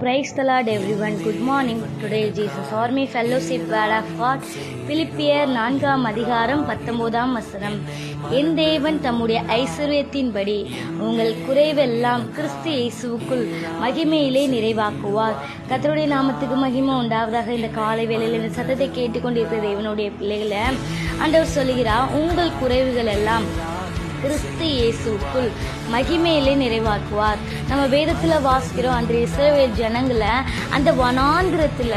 Praise the Lord everyone. Good morning. Today Jesus Army Fellowship Word of God பிலிப்பியர் 4:19 என் தேவன் தம்முடைய ஐஸ்வர்யத்தின்படி உங்கள் குறைவெல்லாம் கிறிஸ்து இயேசுவுக்குள் மகிமையிலே நிறைவாக்குவார். கர்த்தருடைய நாமத்துக்கு மகிமை உண்டாவதாக. இந்த காலை வேளையில் இந்த சத்தத்தை கேட்டுக்கொண்டிருக்கிற தேவனுடைய பிள்ளைகளை ஆண்டவர் சொல்லுகிறார், உங்கள் குறைவுகள் எல்லாம் கிறிஸ்து இயேசுக்குள் மகிமையிலே நிறைவாக்குவார். நம்ம வேதத்துல வாசிக்கிறோம், அன்றைய இஸ்ரவேல் ஜனங்களை அந்த வனாந்திரத்துல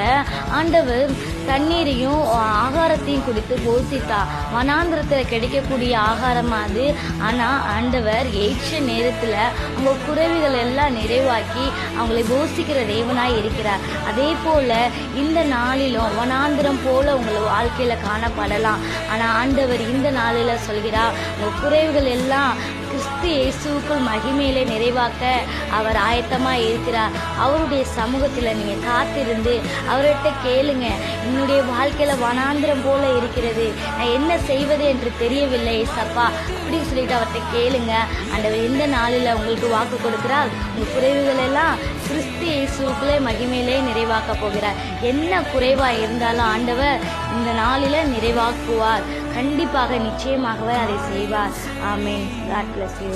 ஆண்டவர் தண்ணீரையும் ஆகாரத்தையும் கொடுத்து போஷித்தா. வனாந்திரத்துல கிடைக்கக்கூடிய ஆகாரம் அது. ஆனா ஆண்டவர் ஏற்ற நேரத்துல அவங்க குறைவுகள் எல்லாம் நிறைவாக்கி அவங்களை போஷிக்கிற தேவனாய் இருக்கிறார். அதே போல இந்த நாளிலும் வனாந்திரம் போல உங்களை வாழ்க்கையில காணப்படலாம். ஆனா ஆண்டவர் இந்த நாளில சொல்கிறார், உங்க குறைவுகள் எல்லாம் கிறிஸ்து இயேசுவுக்குள் மகிமையிலே நிறைவாக்க அவர் ஆயத்தமா இருக்கிறார். அவருடைய சமூகத்துல நீங்க காத்திருந்து அவர்கிட்ட கேளுங்க, என்னுடைய வாழ்க்கையில வனாந்திரம் போல இருக்கிறது, நான் என்ன செய்வது என்று தெரியவில்லை ஏசப்பா அப்படின்னு சொல்லிட்டு அவர்கிட்ட கேளுங்க. ஆண்டவர் இந்த நாளில் உங்களுக்கு வாக்கு கொடுக்கிறார். உங்க குறைவுகள் எல்லாம் கிறிஸ்து இயேசுவுக்குள்ளே மகிமையிலே நிறைவாக்க போகிறார். என்ன குறைவா இருந்தாலும் ஆண்டவர் இந்த நாளில நிறைவாக்குவார். கண்டிப்பாக நிச்சயமாகவே அதை செய்வார். ஆமென். God bless you.